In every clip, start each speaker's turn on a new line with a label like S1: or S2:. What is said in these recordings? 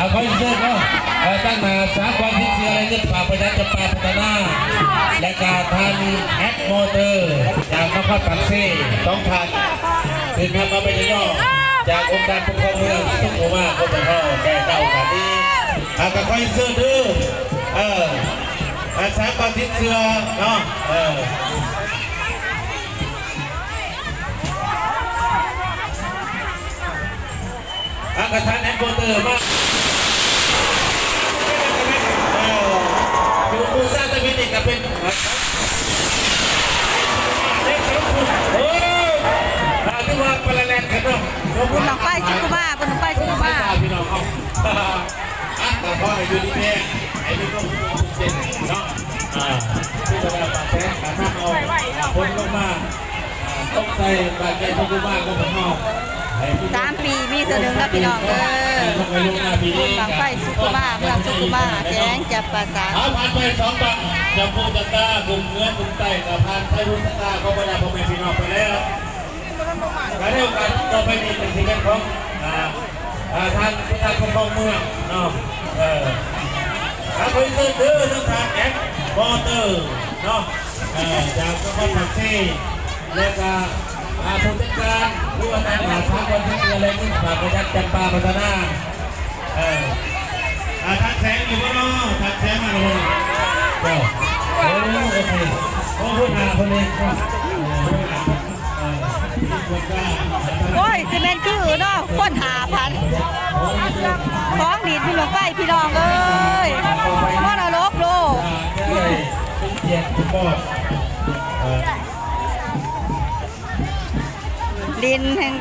S1: เขาอีกเรื่องเนาะตั้งแต่3 วันที่เสืออะไรเงินฝากประหยัดจะปาพัฒนาและการทานแอดมอเตอร์จากนครปักเซ่2,000ถึงทำมาเป็นย่อจากองค์การปกครองเมืองสุขุมากรมพ่อแก่เจ้ากันนี้กับเขาอีกเรื่องดื้อ3 วันที่เสือเนาะกระทานแอดมอเตอร์มากอยู่บูซ่าตะวินอีกกับเป็นที่ว่าปลาแลนกันเนาะ
S2: บุญหลงไฟชิคุมาบุญหลงไฟชิคุมา
S1: พี่น้องเขาแต่พออยู่ที่แม่ไอ้นี่ก็เจ็บเนาะที่จะมาปากแท้การทำเอาคนลงมาต้องใส่ปากแท้ชิคุมาก็เป็นห้อง
S2: 3 ปีมีตัวหนึ่งแล้วพี่น้องบุญหลงไฟชิคุมาเมืองชิคุมาแจ้งจับประสาน
S1: ผ่านไป2 วันจะพูดตะกร้ากลุ่มเนื้อกลุ่มไตกับผ่านไทยรุ่นตะกร้าก็ไม่ได้พ่อแม่พี่น้องไปแล้วการเดียวกันต่อไปนี้เป็นสิ่งของท่านผู้การปกครองเมืองเนาะคนซื้อดื้อต้องทานแอปมอเตอร์เนาะจากนครปฐมและก็ผู้จัดการผู้ว่าการ3 วันที่เกิดอะไรขึ้นฝากประยัดจันปาพัฒนาทางแสงอยู่บ้านนอกทางแสงมาเลยโอ้โอเคพูดหาคนเอง
S2: โอ้ยจะเป็นคือเนาะคนหาพันของดีพี่หลงไฟพี่น้องเอ้ยมรดกโลกดินแห่ง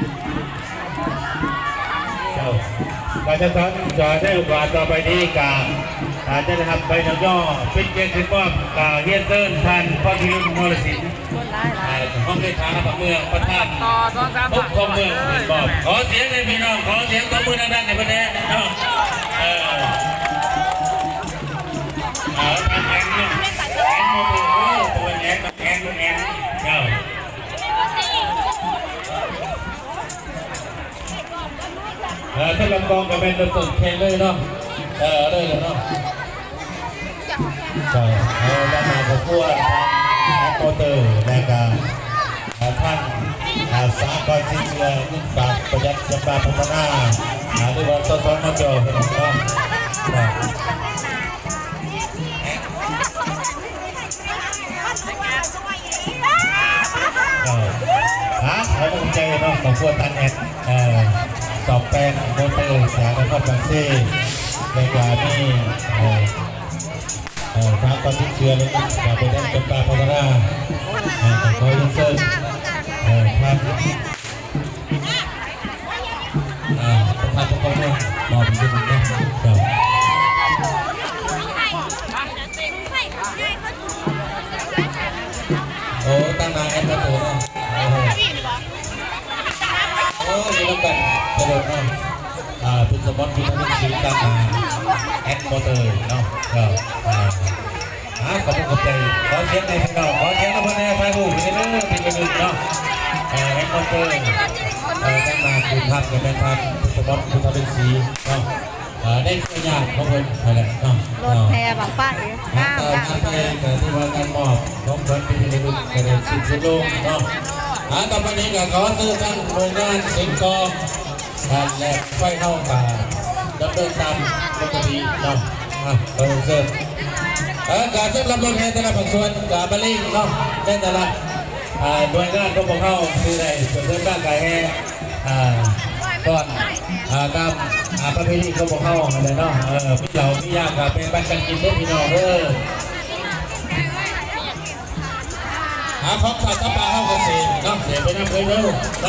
S1: การจะได้โอกาสต่อไปนี้การจะทำใบหน้าย่อเป็นเกียรติมอบเฮียนเซินท่านพ่อที่รุ่นมรสิงห์ห้องเลขาพระเมืองประธานปกครองเมืองบอกขอเสียงในพี่น้องขอเสียงตบมือดังๆในประเทศเนาะแอนโมโตตัวแอนเจ้าถ้าลำกองกับเป็นตัวแข่งเลยเนาะเลยเนาะใช่ด้านหน้าของพวกแอดมอเตอร์และก็ท่าน3 วันที่เชื่อเงินฝากประหยัดจะปาพัฒนาด้วยวันซ้อนมาเจอเป็นน้องให้กำลังใจเนาะของพวกท่านแอดสอบแปลงมอเตอร์จากนครปฐมในการนี้ทางความเชื่อเลยจากไปได้เป็นปลาพัฒนาขอยินเชิญท่านประธานปกครองเมืองบอกเป็นยังไงครับโอ้ตั้งนานแอดมาตัวนะโอ้ยต้องกันกระโดดนะเป็นสปอนที่ทำให้สีตั้งแอดมอเตอร์เนาะก็ขอบคุณขอบใจขอเสียงในพี่น้องขอเสียงในพ่อแม่ไฟบูเป็นเรื่องเป็นกระดูกเนาะแอดมอเตอร์ตั้งนานคุณภาพกับแม่ทานสปอนคุณทำเป็นสีเนาะได้ช่วยยากของคนอะไรเนาะ
S2: รถแพร่บางป้าย
S1: น้ำตาลที่ว่าการมอบของคนเป็นที่ระลึกกระดิ่งสิบโลกเนาะต่อไปนี้ก็ขอซื้อท่านหน่วยงานสิงคอการแลกไฟเข้าป่าดำเนินตามปกติเนาะขอเชิญการเชิญรับรถแห่แต่ละภาคส่วนกับบริงเนาะได้แต่ละหน่วยงานก็บอกเข้าคือได้ส่วนเรื่องร่างกายแห่ก่อนตามประเพณีก็บอกเข้าอะไรเนาะพี่เราพี่ยากกับเป็นบัตรกันกินได้พี่น้องของสัตว์ป่าเข้าเกษตรเนาะเสียไปน้ำเลยเน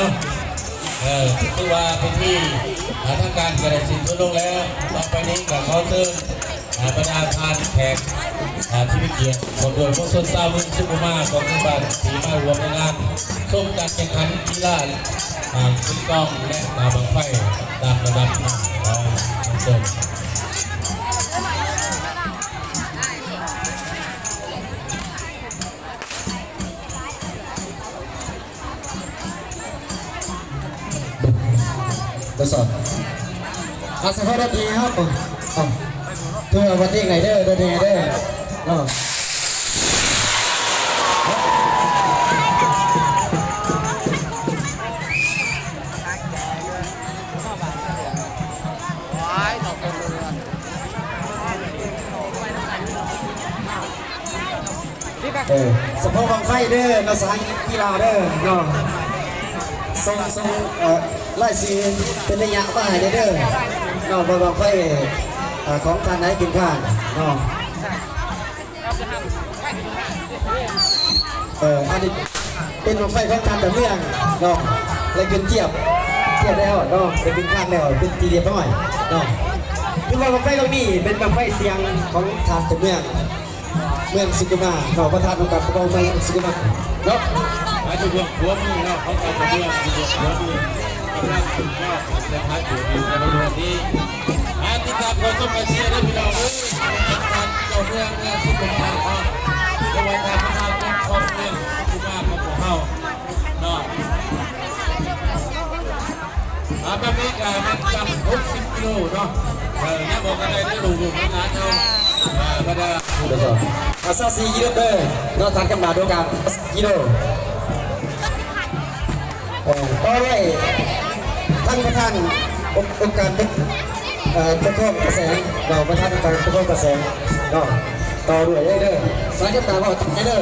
S1: าะคือว่าเป็นที่ทางการกระสินทุนลงแล้วต่อไปนี้กับเขาเติมบรรดาทานแขกที่มีเกียรติคนโดยพวกส้นซาวินซุปมาของทุกบ้านที่มารวมในงานชมการแข่งขันกีฬาขึ้นกล้องและบังไฟตามระดับเติมทดสอบ
S3: อาสาพรดีครับเพื่อวันที่ไหนเด้อเด้อเด้อสปอร์ตบังไฟเด้อนักสายกีฬาเด้อเนาะส่งไล่ซีเป็นระยะมาให้เด้อเนาะบังไฟของการไหนกินข้าวเนาะอันนี้เป็นบังไฟของการแต่เมืองเนาะเลยกินเทียบแล้วเนาะไปกินข้าวแล้วเป็นทีเดียวน้อยเนาะคือว่าบังไฟตรงนี้เป็นบังไฟเสียงของทางแต่เมืองสุกุมาเราประธานองค์การปกครองเมืองสุกุมาเนาะ
S1: มาจุดหัวมือเนาะเขาจะเรื่องจุดหัวมือกำลังสุดยอดจะพัดอยู่ในวันนี้ติดตามเราต้องมาเชียร์ได้พี่น้องเลยการเจ้าเมืองสุขุมวิทเขาจังหวัดทางพระนครเมืองสุขุมวิทของเขาเนาะแบบนี้ก็มันจำ60 กิโลเนาะน่าบอกอะไรได้รู้ๆนะเนาะก็ได้
S3: อาซาซีกิโลเด้อนอทานกันมาด้วยกันกิโลก็ได้ท่านประธานองค์การปกครองกระแสเราประธานองค์การปกครองกระแสเนาะต่อด้วยเด้อสายกันตาบอกเด้อ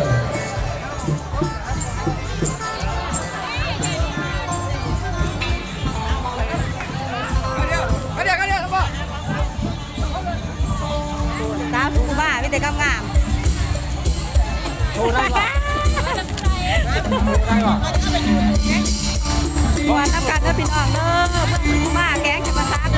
S2: สาวสุบ้ามีแต่งามๆโชว์ได้ป่ะวันน้ำกันเด้อพี่น้องเด้อเพิ่นสุบ้าแกงจะมาซัก